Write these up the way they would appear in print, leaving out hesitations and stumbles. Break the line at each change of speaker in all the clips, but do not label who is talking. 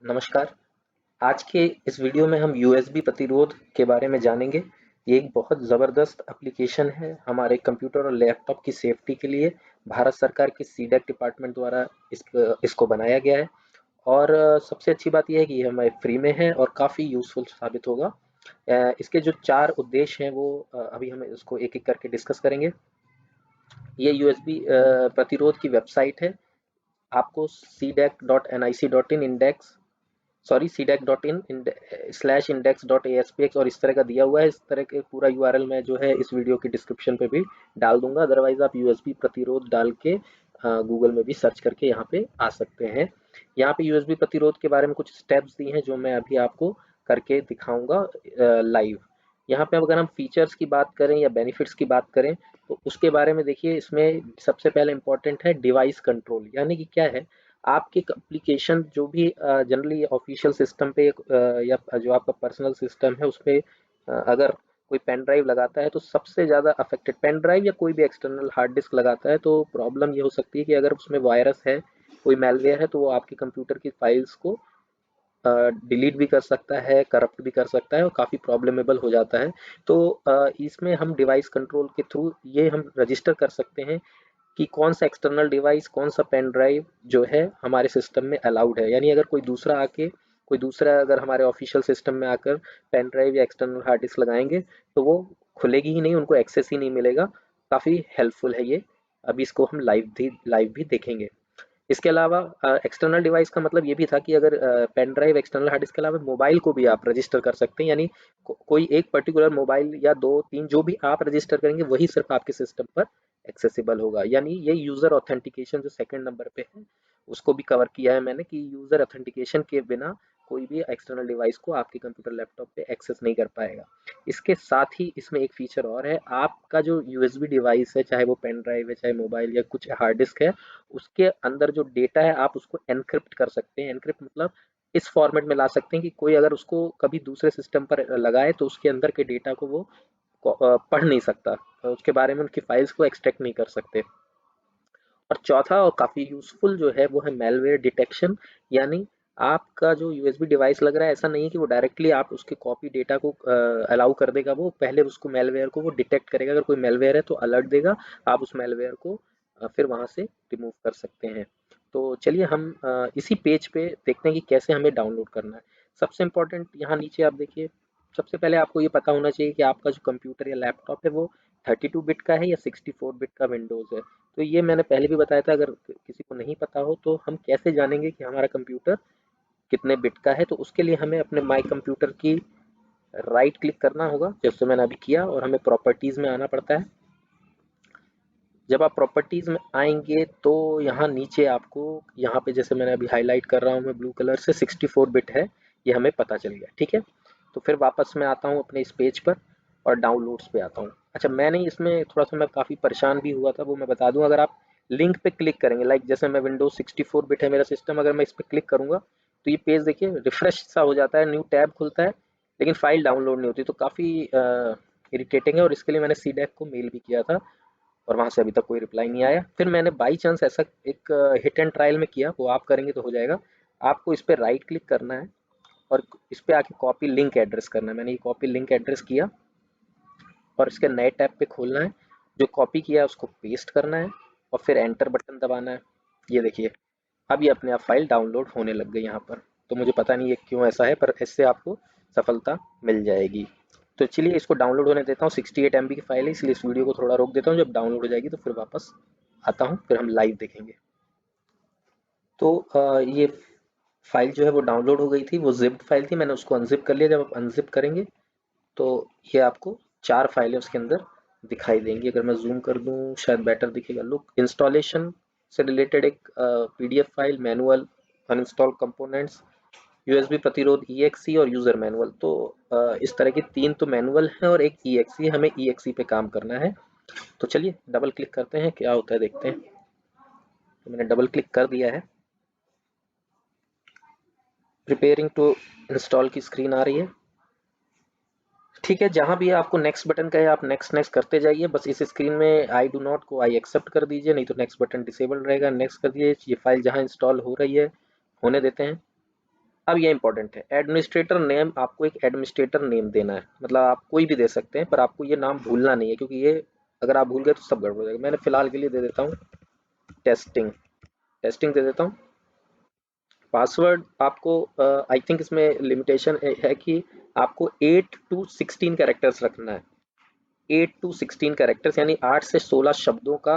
नमस्कार। आज के इस वीडियो में हम यूएसबी प्रतिरोध के बारे में जानेंगे। ये एक बहुत ज़बरदस्त एप्लीकेशन है हमारे कंप्यूटर और लैपटॉप की सेफ्टी के लिए। भारत सरकार के सीडेक डिपार्टमेंट द्वारा इसको बनाया गया है और सबसे अच्छी बात यह है कि ये हमें फ्री में है और काफ़ी यूज़फुल साबित होगा। इसके जो 4 उद्देश्य हैं वो अभी हम इसको एक-एक करके डिस्कस करेंगे। ये यूएसबी प्रतिरोध की वेबसाइट है। आपको cdec.nic.in index sorry cdec.in slash index dot ASPX और इस तरह का दिया हुआ है। इस तरह के पूरा यूआरएल मैं जो है इस वीडियो की डिस्क्रिप्शन पे भी डाल दूंगा। अदरवाइज आप यूएसबी प्रतिरोध डाल के गूगल में भी सर्च करके यहाँ पे आ सकते हैं। यहाँ पे यूएसबी प्रतिरोध के बारे में कुछ स्टेप्स दिए हैं जो मैं अभी आपको करके दिखाऊंगा लाइव। यहाँ पे अगर हम फीचर्स की बात करें या बेनिफिट्स की बात करें तो उसके बारे में देखिए, इसमें सबसे पहले इंपॉर्टेंट है डिवाइस कंट्रोल। यानी कि क्या है, आपकी एप्लीकेशन जो भी जनरली ऑफिशियल सिस्टम पे या जो आपका पर्सनल सिस्टम है उस पे अगर कोई पेन ड्राइव लगाता है तो सबसे ज़्यादा अफेक्टेड पेन ड्राइव या कोई भी एक्सटर्नल हार्ड डिस्क लगाता है तो प्रॉब्लम ये हो सकती है कि अगर उसमें वायरस है, कोई मैलवेयर है, तो वो आपके कंप्यूटर की फाइल्स को डिलीट भी कर सकता है, करप्ट भी कर सकता है और काफ़ी प्रॉब्लमेबल हो जाता है। तो इसमें हम डिवाइस कंट्रोल के थ्रू ये हम रजिस्टर कर सकते हैं कि कौन सा एक्सटर्नल डिवाइस, कौन सा पेन ड्राइव जो है हमारे सिस्टम में अलाउड है। यानी अगर कोई दूसरा अगर हमारे ऑफिशियल सिस्टम में आकर पेन ड्राइव या एक्सटर्नल हार्ड डिस्क लगाएंगे तो वो खुलेगी ही नहीं, उनको एक्सेस ही नहीं मिलेगा। काफ़ी हेल्पफुल है ये। अभी इसको हम लाइव भी देखेंगे। इसके अलावा एक्सटर्नल डिवाइस का मतलब ये भी था कि अगर pen drive, external hard disk के अलावा मोबाइल को भी आप रजिस्टर कर सकते हैं। यानी कोई एक पर्टिकुलर मोबाइल या दो तीन जो भी आप रजिस्टर करेंगे वही सिर्फ आपके सिस्टम पर एक्सेसिबल होगा। यानी ये यूजर ऑथेंटिकेशन जो सेकंड नंबर पे है उसको भी कवर किया है मैंने कि यूजर ऑथेंटिकेशन के बिना कोई भी एक्सटर्नल डिवाइस को आपके कंप्यूटर लैपटॉप पे एक्सेस नहीं कर पाएगा। इसके साथ ही इसमें एक फीचर और है, आपका जो यूएसबी डिवाइस है, चाहे वो पेन ड्राइव है, चाहे मोबाइल या कुछ हार्ड डिस्क है, उसके अंदर जो डेटा है आप उसको एनक्रिप्ट कर सकते हैं। एनक्रिप्ट मतलब इस फॉर्मेट में ला सकते हैं कि कोई अगर उसको कभी दूसरे सिस्टम पर लगाए तो उसके अंदर के डेटा को वो पढ़ नहीं सकता, उसके बारे में उनकी फाइल्स को एक्सट्रैक्ट नहीं कर सकते। और चौथा और काफ़ी यूज़फुल जो है वो है मेलवेयर डिटेक्शन। यानी आपका जो यूएसबी डिवाइस लग रहा है, ऐसा नहीं है कि वो डायरेक्टली आप उसके कॉपी डेटा को अलाउ कर देगा, वो पहले उसको मेलवेयर को वो डिटेक्ट करेगा। अगर कोई मेलवेयर है तो अलर्ट देगा, आप उस मेलवेयर को फिर वहाँ से रिमूव कर सकते हैं। तो चलिए हम इसी पेज पे देखते हैं कि कैसे हमें डाउनलोड करना है। सबसे इम्पोर्टेंट यहाँ नीचे आप देखिए, सबसे पहले आपको ये पता होना चाहिए कि आपका जो कंप्यूटर या लैपटॉप है वो 32 बिट का है या 64 बिट का विंडोज़ है। तो ये मैंने पहले भी बताया था, अगर किसी को नहीं पता हो तो हम कैसे जानेंगे कि हमारा कंप्यूटर कितने बिट का है। तो उसके लिए हमें अपने माई कंप्यूटर की राइट क्लिक करना होगा, जैसे मैंने अभी किया, और हमें प्रॉपर्टीज़ में आना पड़ता है। जब आप प्रॉपर्टीज़ में आएंगे तो यहाँ नीचे आपको, यहाँ पे जैसे मैंने अभी हाईलाइट कर रहा हूँ मैं ब्लू कलर से, 64 बिट है, ये हमें पता चल गया। ठीक है, तो फिर वापस मैं आता हूँ अपने इस पेज पर और डाउनलोड्स पे आता हूँ। अच्छा, मैंने इसमें थोड़ा सा मैं काफ़ी परेशान भी हुआ था, वो मैं बता दूँ। अगर आप लिंक पे क्लिक करेंगे, लाइक जैसे मैं विंडोज 64 बिट है मेरा सिस्टम, अगर मैं इस पर क्लिक करूँगा तो ये पेज देखिए रिफ्रेश सा हो जाता है, न्यू टैब खुलता है, लेकिन फाइल डाउनलोड नहीं होती। तो काफ़ी इरिटेटिंग है और इसके लिए मैंने सीडैक को मेल भी किया था और वहाँ से अभी तक कोई रिप्लाई नहीं आया। फिर मैंने बाई चांस ऐसा एक हिट एंड ट्रायल में किया, वो आप करेंगे तो हो जाएगा। आपको इस पर राइट क्लिक करना है और इस पे आके कॉपी लिंक एड्रेस करना है। मैंने ये कॉपी लिंक एड्रेस किया और इसके नए टैब पे खोलना है, जो कॉपी किया है उसको पेस्ट करना है और फिर एंटर बटन दबाना है। ये देखिए, अब ये अपने आप फाइल डाउनलोड होने लग गई यहाँ पर। तो मुझे पता नहीं ये क्यों ऐसा है, पर इससे आपको सफलता मिल जाएगी। तो चलिए इसको डाउनलोड होने देता हूँ। 68 MB की फाइल है, इसलिए इस वीडियो को थोड़ा रोक देता हूँ। जब डाउनलोड हो जाएगी तो फिर वापस आता हूँ, फिर हम लाइव देखेंगे। तो ये फाइल जो है वो डाउनलोड हो गई थी, वो जिप्ड फाइल थी, मैंने उसको अनजिप कर लिया। जब आप अनजिप करेंगे तो ये आपको 4 फाइलें उसके अंदर दिखाई देंगी। अगर मैं जूम कर दूं शायद बेटर दिखेगा। लुक, इंस्टॉलेशन से रिलेटेड एक PDF file, manual, uninstall components, USB प्रतिरोध ईएक्सी और यूजर मैनुअल। तो इस तरह की 3 तो मैनुअल है और एक ईएक्सी, हमें ईएक्सी पे काम करना है। तो चलिए डबल क्लिक करते हैं, क्या होता है देखते हैं। तो मैंने डबल क्लिक कर दिया है। प्रिपेयरिंग टू इंस्टॉल की स्क्रीन आ रही है। ठीक है, जहाँ भी आपको नेक्स्ट बटन का है आप नेक्स्ट नेक्स्ट करते जाइए। बस इस स्क्रीन में आई डू नॉट को आई एक्सेप्ट कर दीजिए, नहीं तो नेक्स्ट बटन डिसेबल रहेगा। नेक्स्ट कर दीजिए। ये फाइल जहाँ इंस्टॉल हो रही है होने देते हैं। अब ये इंपॉर्टेंट है, एडमिनिस्ट्रेटर नेम, आपको एक एडमिनिस्ट्रेटर नेम देना है, मतलब आप कोई भी दे सकते हैं पर आपको ये नाम भूलना नहीं है, क्योंकि ये अगर आप भूल गए तो सब गड़बड़ हो जाएगा। मैंने फिलहाल के लिए दे देता हूँ टेस्टिंग, टेस्टिंग दे देता हूँ। पासवर्ड आपको आई थिंक इसमें लिमिटेशन है कि आपको 8 to 16 कैरेक्टर्स रखना है। 8 to 16 कैरेक्टर्स यानी 8 से 16 शब्दों का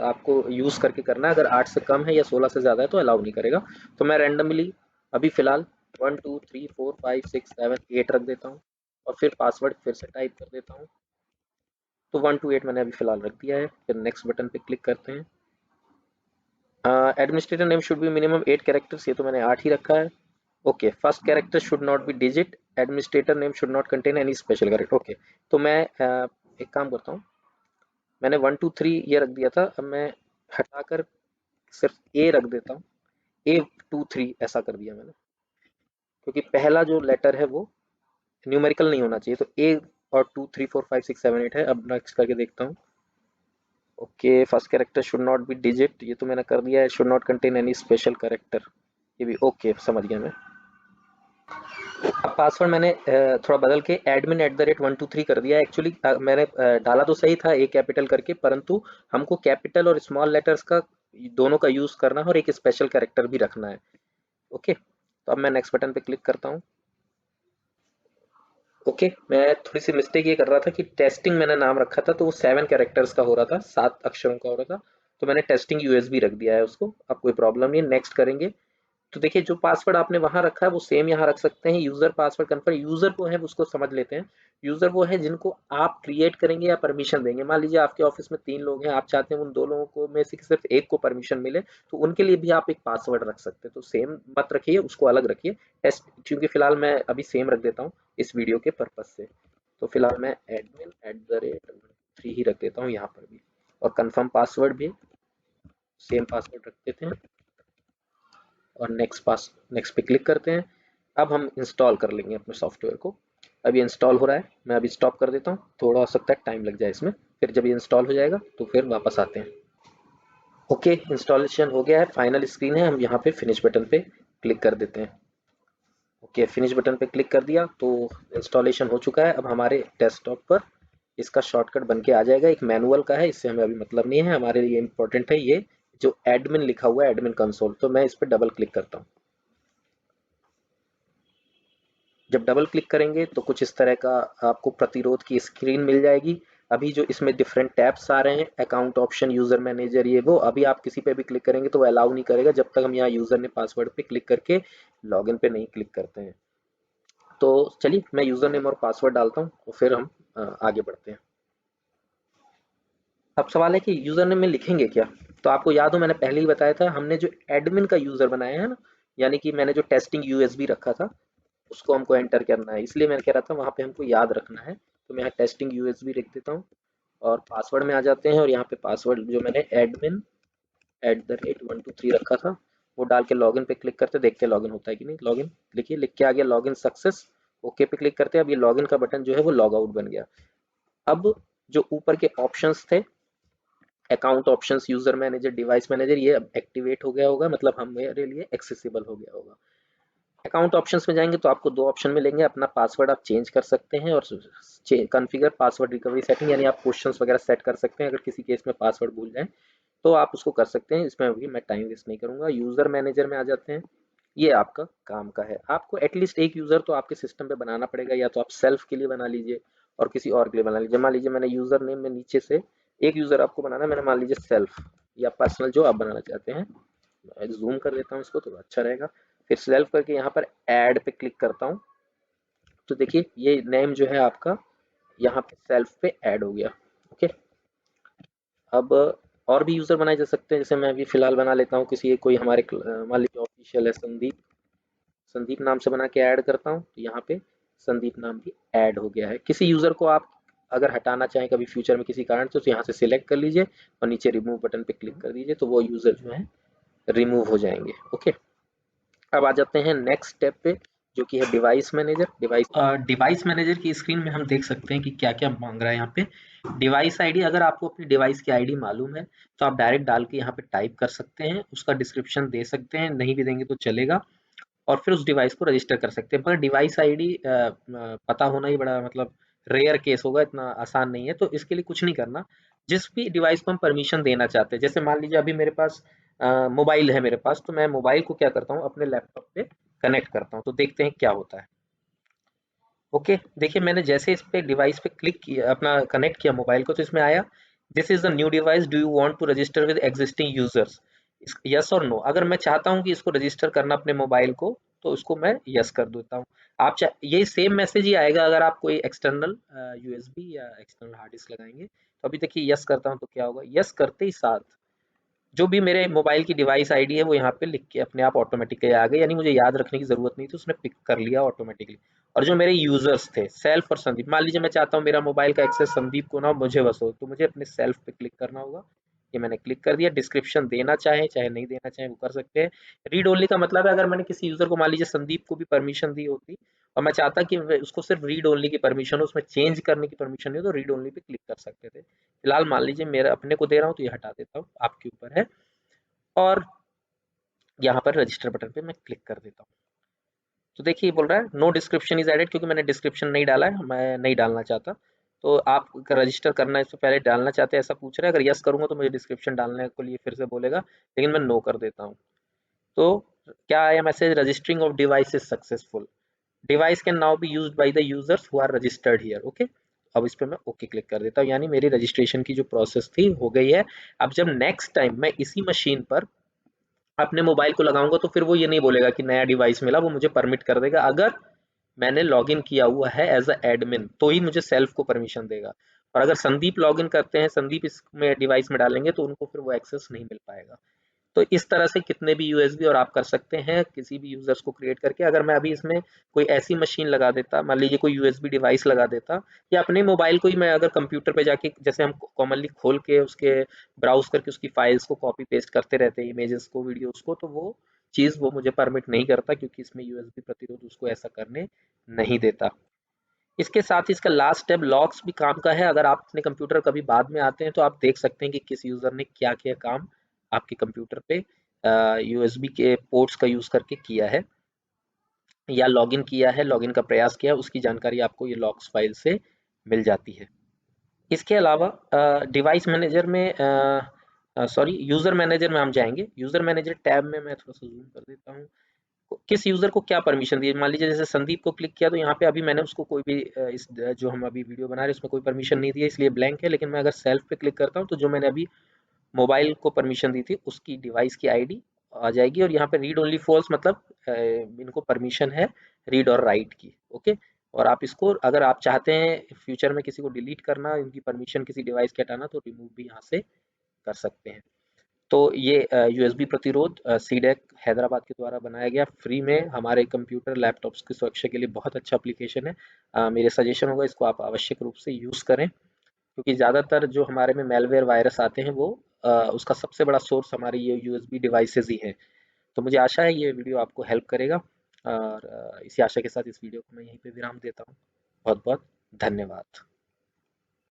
आपको यूज करके करना है। अगर 8 से कम है या 16 से ज्यादा है तो अलाउ नहीं करेगा। तो मैं रैंडमली अभी फिलहाल 1 2 3 4 5 6 7 8 रख देता हूँ और फिर पासवर्ड फिर से टाइप कर देता हूँ। तो 1 to 8 मैंने अभी फिलहाल रख दिया है। फिर नेक्स्ट बटन पे क्लिक करते हैं। Administrator name should be minimum 8 characters, ये तो मैंने 8 ही रखा है। Okay, first character should not be digit, administrator name should not contain any special character. Okay, तो मैं एक काम करता हूँ, मैंने 1 2 3 ये रख दिया था, अब मैं हटाकर सिर्फ ए रख देता हूँ। A 2 3 ऐसा कर दिया मैंने, क्योंकि पहला जो लेटर है वो न्यूमेरिकल नहीं होना चाहिए। तो ए और 2 3 4 5 6 7 8 है। अब नेक्स्ट करके देखता हूँ। Okay, first character should not be digit, ये तो मैंने कर दिया है। Should not contain any special character, ये भी ओके, समझ गया मैं। अब पासवर्ड मैंने थोड़ा बदल के admin@123 कर दिया। एक्चुअली मैंने डाला तो सही था ए कैपिटल करके, परंतु हमको कैपिटल और स्मॉल लेटर्स का दोनों का यूज करना है और एक स्पेशल कैरेक्टर भी रखना है। ओके, तो अब मैं नेक्स्ट बटन पे क्लिक करता हूँ। ओके, मैं थोड़ी सी मिस्टेक ये कर रहा था कि टेस्टिंग मैंने नाम रखा था तो वो 7 कैरेक्टर्स का हो रहा था, 7 अक्षरों का हो रहा था। तो मैंने टेस्टिंग यूएसबी रख दिया है उसको। अब कोई प्रॉब्लम नहीं है, नेक्स्ट करेंगे। तो देखिए, जो पासवर्ड आपने वहां रखा है वो सेम यहाँ रख सकते हैं। यूजर पासवर्ड कन्फर्म, यूजर वो है उसको समझ लेते हैं। यूजर वो है जिनको आप क्रिएट करेंगे या परमिशन देंगे। मान लीजिए आपके ऑफिस में 3 लोग हैं, आप चाहते हैं उन 2 लोगों को में से सिर्फ एक को परमिशन मिले, तो उनके लिए भी आप एक पासवर्ड रख सकते हैं। तो सेम मत रखिए, उसको अलग रखिए। टेस्ट, क्योंकि फिलहाल मैं अभी सेम रख देता हूँ इस वीडियो के पर्पज से। तो फिलहाल मैं admin@3 ही रख देता हूँ यहाँ पर भी। और कंफर्म पासवर्ड भी सेम पासवर्ड रख देते हैं और नेक्स्ट पे क्लिक करते हैं। अब हम इंस्टॉल कर लेंगे अपने सॉफ्टवेयर को। अभी इंस्टॉल हो रहा है, मैं अभी स्टॉप कर देता हूँ, थोड़ा हो सकता है टाइम लग जाए इसमें। फिर जब ये इंस्टॉल हो जाएगा तो फिर वापस आते हैं। ओके, इंस्टॉलेशन हो गया है, फाइनल स्क्रीन है। हम यहाँ पे फिनिश बटन पे क्लिक कर देते हैं। ओके, फिनिश बटन पे क्लिक कर दिया तो इंस्टॉलेशन हो चुका है। अब हमारे डेस्कटॉप पर इसका शॉर्टकट बन के आ जाएगा। एक मैनुअल का है, इससे हमें अभी मतलब नहीं है, हमारे लिए इम्पोर्टेंट है ये जो एडमिन लिखा हुआ है, एडमिन कंसोल। तो मैं इस पर डबल क्लिक करता हूँ। जब डबल क्लिक करेंगे तो कुछ इस तरह का आपको प्रतिरोध की स्क्रीन मिल जाएगी। अभी जो इसमें डिफरेंट टैब्स आ रहे हैं, अकाउंट ऑप्शन, यूजर मैनेजर, ये वो, अभी आप किसी पे भी क्लिक करेंगे तो वो अलाउ नहीं करेगा जब तक हम यहाँ यूजर ने पासवर्ड पे क्लिक करके लॉगिन पे नहीं क्लिक करते हैं। तो चलिए, मैं यूजर नेम और पासवर्ड डालता हूँ और फिर हम आगे बढ़ते हैं। अब सवाल है कि यूजर नेम में लिखेंगे क्या। तो आपको याद हो, मैंने पहले ही बताया था, हमने जो एडमिन का यूजर बनाया है ना, यानी कि मैंने जो टेस्टिंग यूएसबी रखा था उसको हमको एंटर करना है। इसलिए मैं कह रहा था वहाँ पे हमको याद रखना है। तो मैं यहाँ टेस्टिंग यूएसबी लिख देता हूँ और पासवर्ड में आ जाते हैं। और यहाँ पे पासवर्ड जो मैंने admin@123 रखा था वो डाल के लॉगिन पे क्लिक करते, देखते हैं लॉगिन होता है कि नहीं। लॉगिन लिखिए, लिख के आ गया लॉगिन सक्सेस। ओके पे क्लिक करते हैं। अब ये लॉगिन का बटन जो है वो लॉग आउट बन गया। अब जो ऊपर के ऑप्शंस थे, account options, user manager, device manager, ये अब एक्टिवेट हो गया होगा, मतलब हमारे लिए एक्सेसिबल हो गया होगा। अकाउंट ऑप्शंस में जाएंगे तो आपको 2 ऑप्शन मिलेंगे। अपना पासवर्ड आप चेंज कर सकते हैं और कॉन्फ़िगर पासवर्ड रिकवरी सेटिंग, यानी आप क्वेश्चंस वगैरह सेट कर सकते हैं अगर किसी केस में पासवर्ड भूल जाए तो आप उसको कर सकते हैं। इसमें अभी मैं टाइम वेस्ट नहीं करूंगा। यूजर मैनेजर में आ जाते हैं। ये आपका काम का है, आपको एटलीस्ट एक यूजर तो आपके सिस्टम पे बनाना पड़ेगा, या तो आप सेल्फ के लिए बना लीजिए और किसी और के लिए बना लीजिए। मान लीजिए मैंने यूजर नेम में नीचे से एक यूजर आपको बनाना है, मैंने मान लीजिए सेल्फ या पर्सनल जो आप बनाना चाहते हैं। जूम कर देता हूँ इसको तो अच्छा रहेगा। फिर सेल्फ करके यहाँ पर ऐड पे क्लिक करता हूँ। तो देखिए ये नेम जो है आपका यहाँ पे सेल्फ पे ऐड हो गया। ओके, अब और भी यूजर बनाए जा सकते हैं, जैसे मैं अभी फिलहाल बना लेता हूँ किसी कोई हमारे मान लीजिए ऑफिशियल है संदीप, संदीप नाम से बना के ऐड करता हूँ। तो यहाँ पे संदीप नाम भी ऐड हो गया है। किसी यूजर को आप अगर हटाना चाहें कभी फ्यूचर में किसी कारण से, तो यहाँ से सिलेक्ट कर लीजिए और नीचे रिमूव बटन पे क्लिक कर दीजिए, तो वो यूजर जो है रिमूव हो जाएंगे। ओके, अब आ जाते हैं नेक्स्ट स्टेप पे जो कि है डिवाइस मैनेजर। डिवाइस मैनेजर की स्क्रीन में हम देख सकते हैं कि क्या क्या मांग रहा है यहाँ पे। डिवाइस आईडी, अगर आपको अपनी डिवाइस की आईडी मालूम है तो आप डायरेक्ट डाल के यहाँ पे टाइप कर सकते हैं, उसका डिस्क्रिप्शन दे सकते हैं, नहीं भी देंगे तो चलेगा। और फिर उस डिवाइस को रजिस्टर कर सकते हैं। पर डिवाइस आईडी पता होना ही बड़ा मतलब रेयर केस होगा, इतना आसान नहीं है। तो इसके लिए कुछ नहीं करना, जिस भी डिवाइस को हम परमिशन देना चाहते हैं, जैसे मान लीजिए अभी मेरे पास मोबाइल है मेरे पास, तो मैं मोबाइल को क्या करता हूँ, अपने लैपटॉप पे कनेक्ट करता हूँ। तो देखते हैं क्या होता है। ओके, देखिए मैंने जैसे इस पे डिवाइस पे क्लिक किया, अपना कनेक्ट किया मोबाइल को, तो इसमें आया this is a new device, do you want to register with existing users, yes और नो। अगर मैं चाहता हूँ कि इसको रजिस्टर करना अपने मोबाइल को, तो इसको मैं यस कर देता हूँ। ये सेम मैसेज ही आएगा अगर आप कोई एक्सटर्नल यूएसबी या एक्सटर्नल हार्ड डिस्क लगाएंगे। तो अभी देखिए यस करता हूँ तो क्या होगा, यस करते ही साथ जो भी मेरे मोबाइल की डिवाइस आईडी है वो यहाँ पे लिख के अपने आप ऑटोमेटिकली आ गई, यानी मुझे याद रखने की जरूरत नहीं थी, उसने पिक कर लिया ऑटोमेटिकली। और जो मेरे यूजर्स थे सेल्फ और संदीप, मान लीजिए मैं चाहता हूँ मेरा मोबाइल का एक्सेस संदीप को ना हो, मुझे बस हो, तो मुझे अपने सेल्फ पे क्लिक करना होगा। ये मैंने क्लिक कर दिया। डिस्क्रिप्शन देना चाहे चाहे नहीं देना चाहे वो कर सकते हैं। रीड ओनली का मतलब है अगर मैंने किसी यूजर को, मान लीजिए संदीप को भी परमिशन दी होती और मैं चाहता कि उसको सिर्फ रीड ओनली की परमिशन हो, उसमें चेंज करने की परमिशन नहीं हो, तो रीड ओनली पे क्लिक कर सकते थे। फिलहाल मान लीजिए मेरा अपने को दे रहा हूँ तो ये हटा देता हूँ, आपके ऊपर है। और यहाँ पर रजिस्टर बटन पे मैं क्लिक कर देता हूँ। तो देखिए ये बोल रहा है नो डिस्क्रिप्शन इज एडेड, क्योंकि मैंने डिस्क्रिप्शन नहीं डाला है, मैं नहीं डालना चाहता। तो आप रजिस्टर करना इससे पहले डालना चाहते हैं ऐसा पूछ रहा है, अगर यस करूंगा तो मुझे डिस्क्रिप्शन डालने के लिए फिर से बोलेगा, लेकिन मैं नो कर देता हूँ। तो क्या आया message, registering of device is successful, device can now be used by the users who are registered here. Okay, अब इस पे मैं ओके क्लिक कर देता हूँ, यानी मेरी रजिस्ट्रेशन की जो प्रोसेस थी हो गई है। अब जब नेक्स्ट टाइम मैं इसी मशीन पर अपने मोबाइल को लगाऊंगा तो फिर वो ये नहीं बोलेगा कि नया डिवाइस मिला, वो मुझे परमिट कर देगा। अगर मैंने लॉगिन किया हुआ है एज अ एडमिन तो ही मुझे सेल्फ को परमिशन देगा। और अगर संदीप लॉगिन करते हैं, संदीप इसमें डिवाइस में डालेंगे तो उनको फिर वो एक्सेस नहीं मिल पाएगा। तो इस तरह से कितने भी यूएसबी और आप कर सकते हैं किसी भी यूजर्स को क्रिएट करके। अगर मैं अभी इसमें कोई ऐसी मशीन लगा देता, मान लीजिए कोई यूएसबी डिवाइस लगा देता, या अपने मोबाइल को ही मैं अगर कंप्यूटर पे जाके जैसे हम कॉमनली खोल के उसके ब्राउज करके उसकी फाइल्स को कॉपी पेस्ट करते रहते हैं, इमेजेस को, वीडियोस को, तो वो चीज वो मुझे परमिट नहीं करता, क्योंकि इसमें यूएसबी प्रतिरोध उसको ऐसा करने नहीं देता। इसके साथ ही इसका लास्ट स्टेप लॉग्स भी काम का है। अगर आप अपने कंप्यूटर कभी बाद में आते हैं तो आप देख सकते हैं कि किस यूजर ने क्या क्या काम आपके कंप्यूटर पे यूएसबी के पोर्ट्स का यूज करके किया है, या लॉगिन किया है, लॉगिन का प्रयास किया है, उसकी जानकारी आपको ये लॉग्स फाइल से मिल जाती है। इसके अलावा डिवाइस मैनेजर में सॉरी यूजर मैनेजर में हम जाएंगे। यूजर मैनेजर टैब में मैं थोड़ा सा जूम कर देता हूँ। किस यूजर को क्या परमिशन दी, मान लीजिए जैसे संदीप को क्लिक किया तो यहाँ पे अभी मैंने उसको कोई भी जो हम अभी वीडियो बना रहे हैं उसमें कोई परमिशन नहीं दी है, इसलिए ब्लैंक है। लेकिन मैं अगर सेल्फ पे क्लिक करता हूँ तो जो मैंने अभी मोबाइल को परमिशन दी थी उसकी डिवाइस की आईडी आ जाएगी। और यहाँ पे रीड ओनली फॉल्स मतलब इनको परमिशन है रीड और राइट की। ओके, और आप इसको अगर आप चाहते हैं फ्यूचर में किसी को डिलीट करना, इनकी परमिशन किसी डिवाइस के हटाना, तो रिमूव भी यहाँ से कर सकते हैं। तो ये यूएसबी प्रतिरोध सीडेक हैदराबाद के द्वारा बनाया गया फ्री में हमारे कंप्यूटर लैपटॉप्स की सुरक्षा के लिए बहुत अच्छा एप्लीकेशन है। मेरे सजेशन होगा इसको आप आवश्यक रूप से यूज़ करें, क्योंकि ज़्यादातर जो हमारे में मेलवेयर वायरस आते हैं वो उसका सबसे बड़ा सोर्स हमारी ये यूएसबी डिवाइसेस ही हैं। तो मुझे आशा है ये वीडियो आपको हेल्प करेगा, और इसी आशा के साथ इस वीडियो को मैं यहीं पे विराम देता हूँ। बहुत बहुत धन्यवाद।